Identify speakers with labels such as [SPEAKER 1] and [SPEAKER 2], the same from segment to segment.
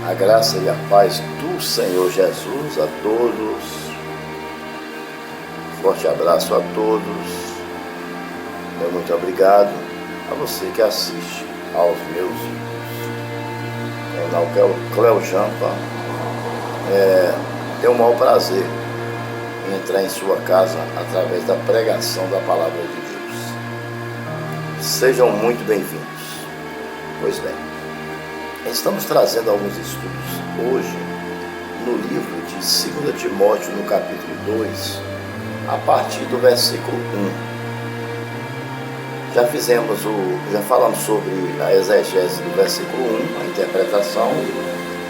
[SPEAKER 1] A graça e a paz do Senhor Jesus a todos. Forte abraço a todos. Muito obrigado a você que assiste aos meus canal Cleo Jampa. Tenho o maior prazer em entrar em sua casa através da pregação da palavra de Deus. Sejam muito bem-vindos. Pois bem, estamos trazendo alguns estudos hoje no livro de 2 Timóteo, no capítulo 2, a partir do versículo 1. Já falamos sobre a exegese do versículo 1, a interpretação.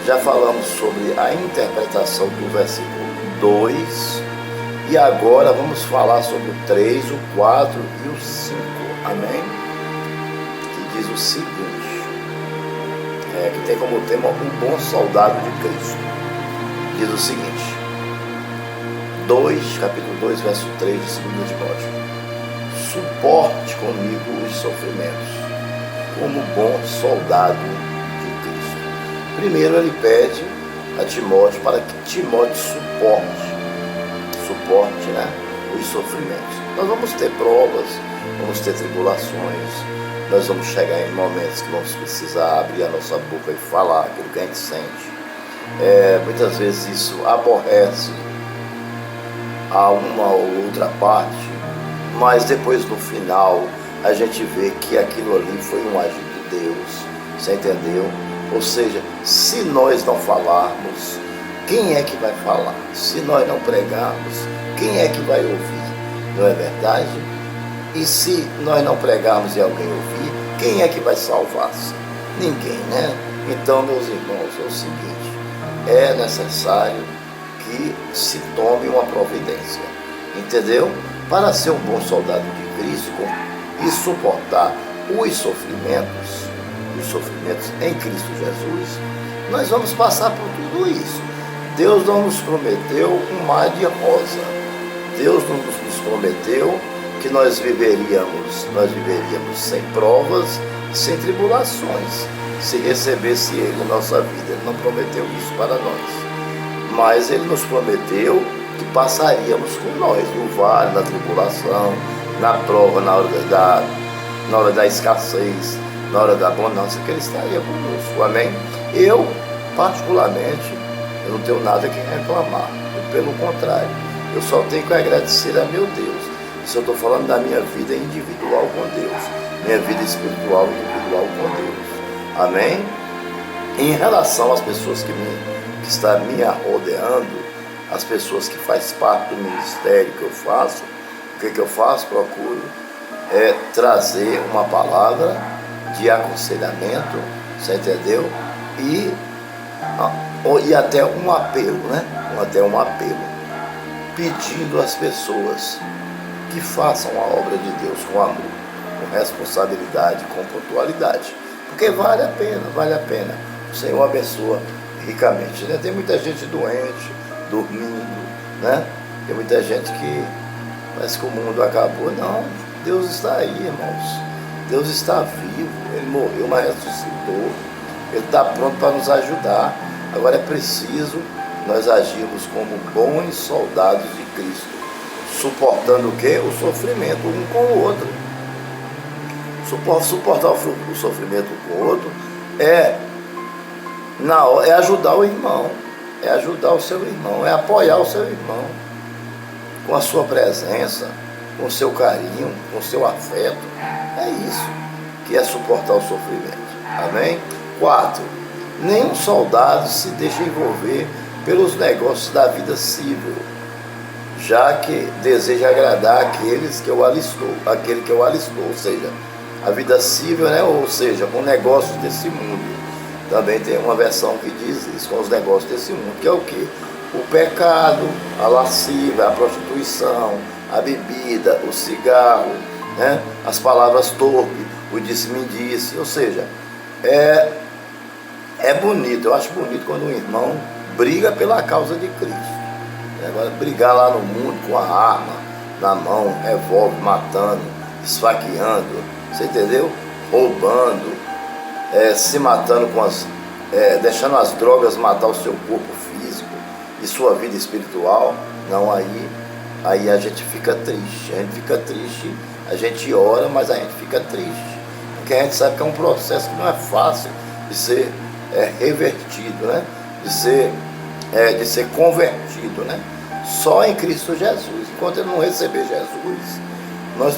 [SPEAKER 1] Já falamos sobre a interpretação do versículo 2. E agora vamos falar sobre o 3, o 4 e o 5. Amém? Que diz o seguinte, que tem como tema um bom soldado de Cristo. Diz o seguinte, capítulo 2, verso 3 de 2 Timóteo. Suporte comigo os sofrimentos, como bom soldado de Cristo. Primeiro ele pede a Timóteo para que Timóteo suporte, os sofrimentos. Nós vamos ter provas, vamos ter tribulações, nós vamos chegar em momentos que vamos precisar abrir a nossa boca e falar aquilo que a gente sente. Muitas vezes isso aborrece a uma ou outra parte, mas depois no final a gente vê que aquilo ali foi um agir de Deus, você entendeu? Ou seja, se nós não falarmos, quem é que vai falar? Se nós não pregarmos, quem é que vai ouvir? Não é verdade? E se nós não pregarmos e alguém ouvir, quem é que vai salvar-se? Ninguém, né? Então, meus irmãos, é o seguinte, é necessário que se tome uma providência, entendeu? Para ser um bom soldado de Cristo e suportar os sofrimentos em Cristo Jesus, nós vamos passar por tudo isso. Deus não nos prometeu um mar de rosa. Deus não nos prometeu que nós viveríamos sem provas e sem tribulações, se recebesse Ele a nossa vida. Ele não prometeu isso para nós, mas Ele nos prometeu que passaríamos com nós no vale, na tribulação, na prova, na hora da escassez, na hora da bonança, que Ele estaria conosco. Amém? Eu, particularmente, eu não tenho nada que reclamar. Pelo contrário, eu só tenho que agradecer a meu Deus. Isso eu estou falando da minha vida individual com Deus, minha vida espiritual individual com Deus. Amém? Em relação às pessoas que estão me rodeando, as pessoas que fazem parte do ministério que eu faço, o que eu faço? Procuro trazer uma palavra de aconselhamento, você entendeu? E até um apelo, até um apelo, pedindo às pessoas que façam a obra de Deus com amor, com responsabilidade, com pontualidade, porque vale a pena. O Senhor abençoa ricamente, né? Tem muita gente doente, dormindo, né? Tem muita gente que parece que o mundo acabou. Não, Deus está aí, irmãos. Deus está vivo, Ele morreu, mas ressuscitou. Ele está pronto para nos ajudar. Agora é preciso nós agirmos como bons soldados de Cristo, suportando o quê? O sofrimento um com o outro. Suportar o sofrimento um com o outro é ajudar o irmão, é ajudar o seu irmão, é apoiar o seu irmão com a sua presença, com o seu carinho, com o seu afeto. É isso que é suportar o sofrimento. Amém? 4. Nenhum soldado se deixa envolver pelos negócios da vida civil, já que deseja agradar aquele que o alistou, ou seja, a vida civil, ou seja, com negócios desse mundo. Também tem uma versão que diz isso, com os negócios desse mundo, que é o quê? O pecado, a lascívia, a prostituição, a bebida, o cigarro, as palavras torpes, o disse-me-disse, ou seja, é bonito, eu acho bonito quando um irmão briga pela causa de Cristo. Agora, brigar lá no mundo com a arma na mão, revólver, matando, esfaqueando, você entendeu? Roubando, se matando deixando as drogas matar o seu corpo físico e sua vida espiritual. Não, aí a gente fica triste, a gente ora, mas a gente fica triste, porque a gente sabe que é um processo que não é fácil de ser revertido, né? de ser convertido, né? Só em Cristo Jesus. Enquanto ele não receber Jesus, nós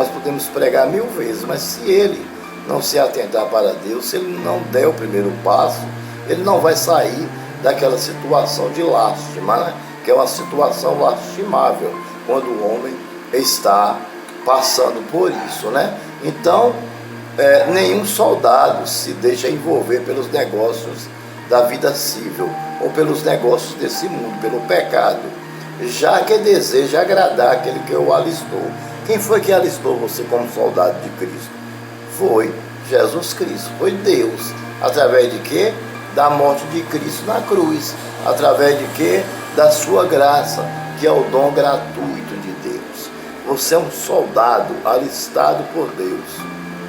[SPEAKER 1] podemos pregar 1000 vezes, mas se ele não se atentar para Deus, se ele não der o primeiro passo, ele não vai sair daquela situação de lástima, né? Que é uma situação lastimável, quando o homem está passando por isso, né? Então, nenhum soldado se deixa envolver pelos negócios da vida civil ou pelos negócios desse mundo, pelo pecado, já que deseja agradar aquele que o alistou. Quem foi que alistou você como soldado de Cristo? Foi Jesus Cristo, foi Deus. Através de quê? Da morte de Cristo na cruz. Através de quê? Da sua graça, que é o dom gratuito de Deus. Você é um soldado alistado por Deus.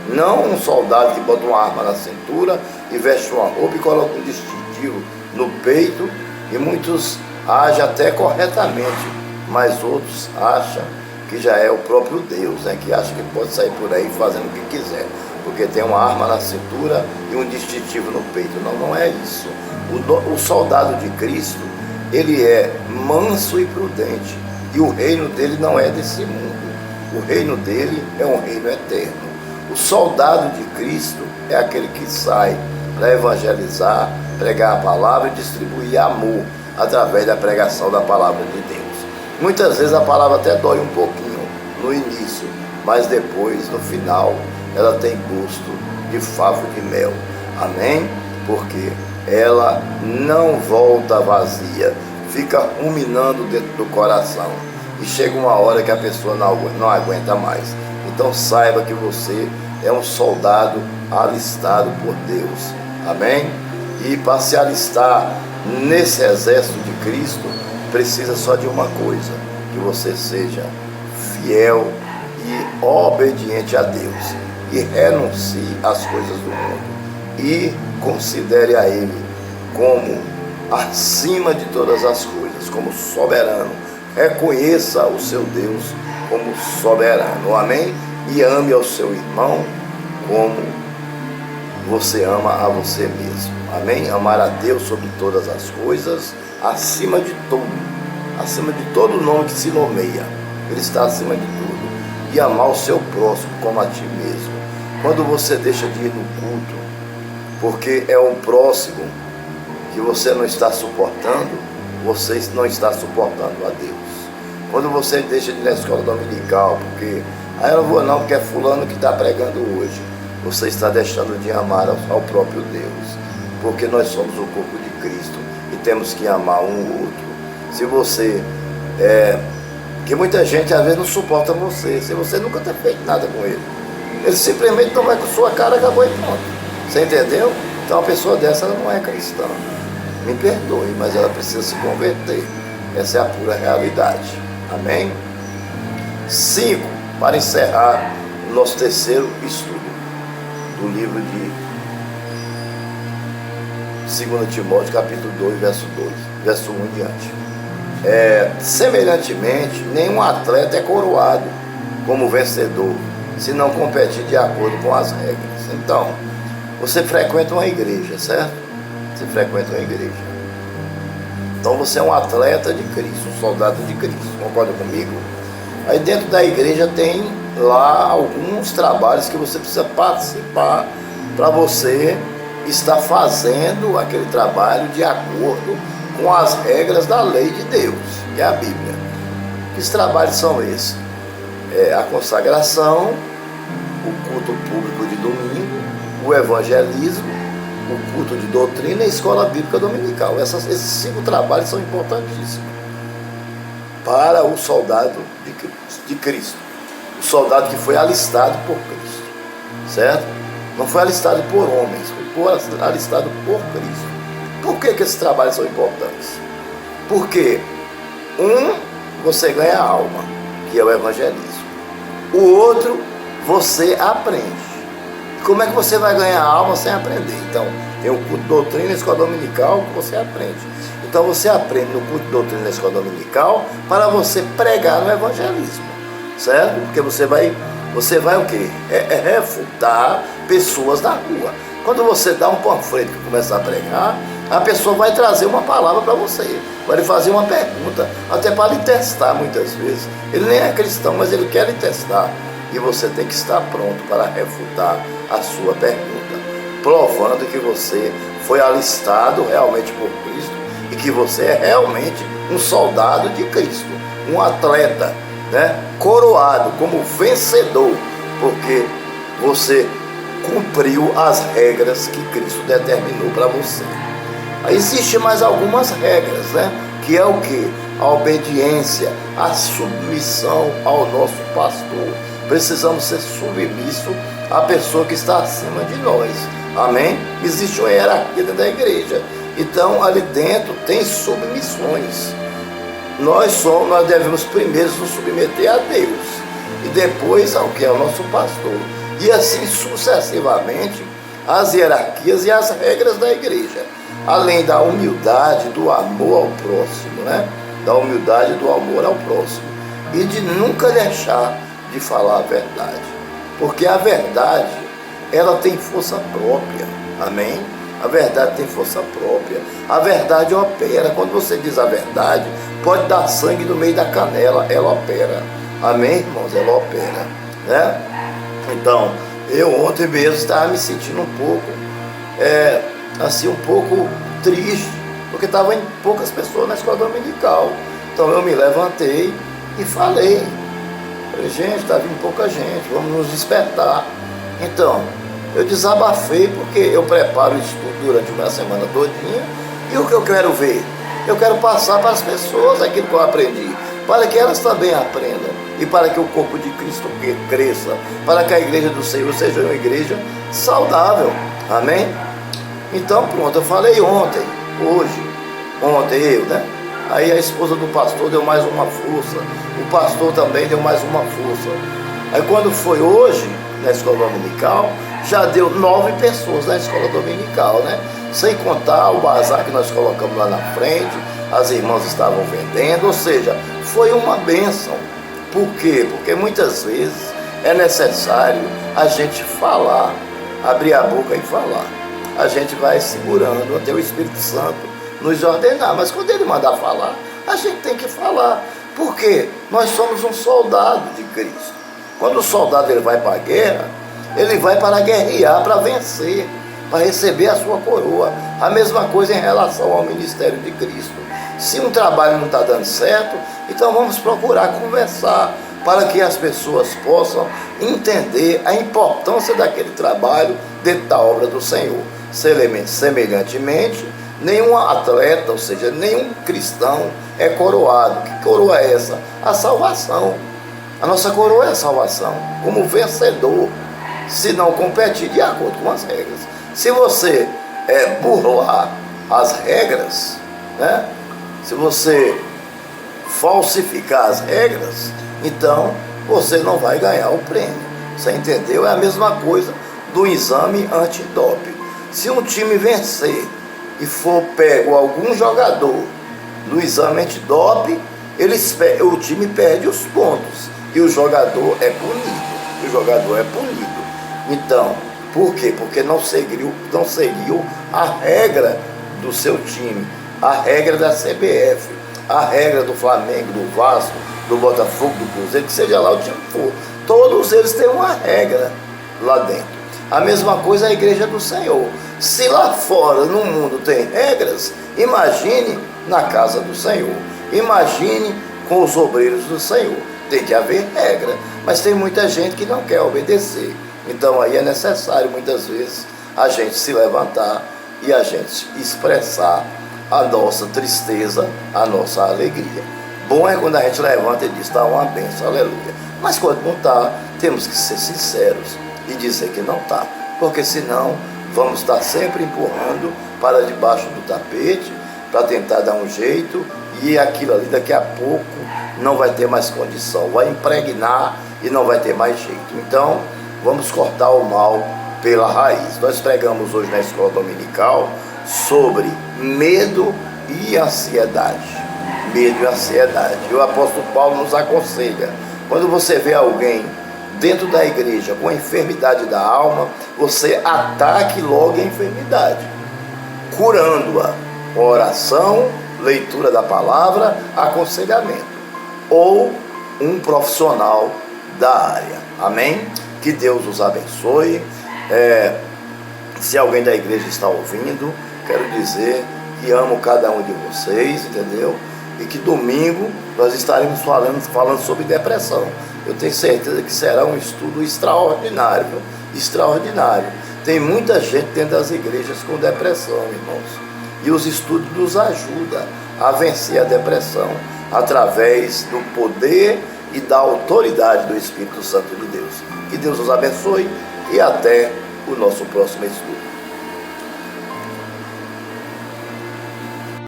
[SPEAKER 1] Não um soldado que bota uma arma na cintura e veste uma roupa e coloca um distintivo no peito, e muitos agem até corretamente, mas outros acham que já é o próprio Deus, né? Que acha que pode sair por aí fazendo o que quiser, porque tem uma arma na cintura e um distintivo no peito. Não, não é isso. O soldado de Cristo, ele é manso e prudente, e o reino dele não é desse mundo. O reino dele é um reino eterno. O soldado de Cristo é aquele que sai para evangelizar, pregar a palavra e distribuir amor através da pregação da palavra de Deus. Muitas vezes a palavra até dói um pouquinho no início, mas depois, no final, ela tem gosto de favo de mel. Amém? Porque ela não volta vazia, fica ruminando dentro do coração, e chega uma hora que a pessoa não aguenta mais. Então saiba que você é um soldado alistado por Deus. Amém? E para se alistar nesse exército de Cristo, precisa só de uma coisa: que você seja fiel e obediente a Deus, e renuncie às coisas do mundo, e considere a Ele como acima de todas as coisas, como soberano. Reconheça o seu Deus como soberano. Amém? E ame ao seu irmão como você ama a você mesmo. Amém? Amar a Deus sobre todas as coisas, acima de todo nome que se nomeia. Ele está acima de tudo. E amar o seu próximo como a ti mesmo. Quando você deixa de ir no culto, porque é um próximo que você não está suportando, você não está suportando a Deus. Quando você deixa de ir na escola dominical, porque eu não vou não, porque é fulano que está pregando hoje, você está deixando de amar ao próprio Deus, porque nós somos o corpo de Cristo e temos que amar um ao outro. Se você, que muita gente às vezes não suporta você, se você nunca tem feito nada com ele, ele simplesmente não vai com sua cara, acabou e pronto. Você entendeu? Então uma pessoa dessa, ela não é cristã. Me perdoe, mas ela precisa se converter. Essa é a pura realidade. Amém? 5, para encerrar o nosso terceiro estudo do livro de 2 Timóteo, capítulo 2, verso 1 em diante. Semelhantemente, nenhum atleta é coroado como vencedor, se não competir de acordo com as regras. Então, você frequenta uma igreja, certo? Você frequenta uma igreja. Então você é um atleta de Cristo, um soldado de Cristo, concorda comigo? Aí dentro da igreja tem lá alguns trabalhos que você precisa participar para você estar fazendo aquele trabalho de acordo com as regras da lei de Deus, que é a Bíblia. Que trabalhos são esses? A consagração, o culto público de domingo, o evangelismo, o culto de doutrina e a escola bíblica dominical. Esses 5 trabalhos são importantíssimos para o soldado de Cristo. O soldado que foi alistado por Cristo, certo? Não foi alistado por homens, foi alistado por Cristo. Por que esses trabalhos são importantes? Porque você ganha a alma, que é o evangelismo. O outro você aprende. Como é que você vai ganhar alma sem aprender? Então, tem o culto de doutrina na escola dominical que você aprende. Então, você aprende no culto de doutrina na escola dominical para você pregar no evangelismo, certo? Porque você vai o quê? Refutar pessoas na rua. Quando você dá um panfleto e começa a pregar, a pessoa vai trazer uma palavra para você, vai lhe fazer uma pergunta, até para lhe testar muitas vezes. Ele nem é cristão, mas ele quer lhe testar. E você tem que estar pronto para refutar a sua pergunta, provando que você foi alistado realmente por Cristo e que você é realmente um soldado de Cristo, um atleta, né, coroado como vencedor, porque você cumpriu as regras que Cristo determinou para você. Existem mais algumas regras, né, que é o que? A obediência, a submissão ao nosso pastor. Precisamos ser submissos à pessoa que está acima de nós. Amém? Existe uma hierarquia dentro da igreja. Então, ali dentro tem submissões. Nós devemos primeiro nos submeter a Deus e depois ao que é o nosso pastor. E assim sucessivamente as hierarquias e as regras da igreja. Além da humildade, do amor ao próximo, né? Da humildade e do amor ao próximo. E de nunca deixar de falar a verdade, porque a verdade, ela tem força própria, amém? A verdade tem força própria, a verdade opera. Quando você diz a verdade, pode dar sangue no meio da canela, ela opera, amém, irmãos? Ela opera, né? Então, eu ontem mesmo estava me sentindo um pouco, assim, um pouco triste, porque estava em poucas pessoas na escola dominical. Então eu me levantei e falei, gente, está vindo pouca gente, vamos nos despertar. Então, eu desabafei porque eu preparo o estudo durante uma semana todinha. E o que eu quero ver? Eu quero passar para as pessoas aquilo que eu aprendi, para que elas também aprendam e para que o corpo de Cristo cresça, para que a igreja do Senhor seja uma igreja saudável, amém? Então pronto, eu falei ontem eu, né? Aí a esposa do pastor deu mais uma força, o pastor também deu mais uma força. Aí quando foi hoje, na escola dominical, já deu 9 pessoas na escola dominical, né? Sem contar o bazar que nós colocamos lá na frente, as irmãs estavam vendendo, ou seja, foi uma bênção. Por quê? Porque muitas vezes é necessário a gente falar, abrir a boca e falar. A gente vai segurando até o Espírito Santo nos ordenar, mas quando ele mandar falar, a gente tem que falar, porque nós somos um soldado de Cristo. Quando o soldado ele vai para a guerra, ele vai para guerrear, para vencer, para receber a sua coroa. A mesma coisa em relação ao ministério de Cristo. Se um trabalho não está dando certo, então vamos procurar conversar, para que as pessoas possam entender a importância daquele trabalho dentro da obra do Senhor. Semelhantemente, nenhum atleta, ou seja, nenhum cristão é coroado. Que coroa é essa? A salvação. A nossa coroa é a salvação, como vencedor, se não competir de acordo com as regras. Se você burlar as regras, né? Se você falsificar as regras, então você não vai ganhar o prêmio. Você entendeu? É a mesma coisa do exame antidoping. Se um time vencer e for pego algum jogador no exame antidoping, o time perde os pontos e o jogador é punido. Então, por quê? Porque não seguiu a regra do seu time, a regra da CBF, a regra do Flamengo, do Vasco, do Botafogo, do Cruzeiro, que seja lá o time que for. Todos eles têm uma regra lá dentro. A mesma coisa a igreja do Senhor. Se lá fora, no mundo, tem regras, imagine na casa do Senhor. Imagine com os obreiros do Senhor. Tem que haver regra, mas tem muita gente que não quer obedecer. Então aí é necessário, muitas vezes, a gente se levantar e a gente expressar a nossa tristeza, a nossa alegria. Bom é quando a gente levanta e diz, está uma bênção, aleluia. Mas quando não está, temos que ser sinceros e dizer que não está, porque senão vamos estar sempre empurrando para debaixo do tapete, para tentar dar um jeito, e aquilo ali daqui a pouco não vai ter mais condição, vai impregnar e não vai ter mais jeito. Então, vamos cortar o mal pela raiz. Nós pregamos hoje na escola dominical sobre medo e ansiedade. Medo e ansiedade. E o apóstolo Paulo nos aconselha, quando você vê alguém dentro da igreja com enfermidade da alma, você ataque logo a enfermidade, curando-a com oração, leitura da palavra, aconselhamento, ou um profissional da área. Amém? Que Deus os abençoe. Se alguém da igreja está ouvindo, quero dizer que amo cada um de vocês, entendeu? E que domingo nós estaremos falando sobre depressão. Eu tenho certeza que será um estudo extraordinário, extraordinário. Tem muita gente dentro das igrejas com depressão, irmãos. E os estudos nos ajudam a vencer a depressão através do poder e da autoridade do Espírito Santo de Deus. Que Deus os abençoe e até o nosso próximo estudo.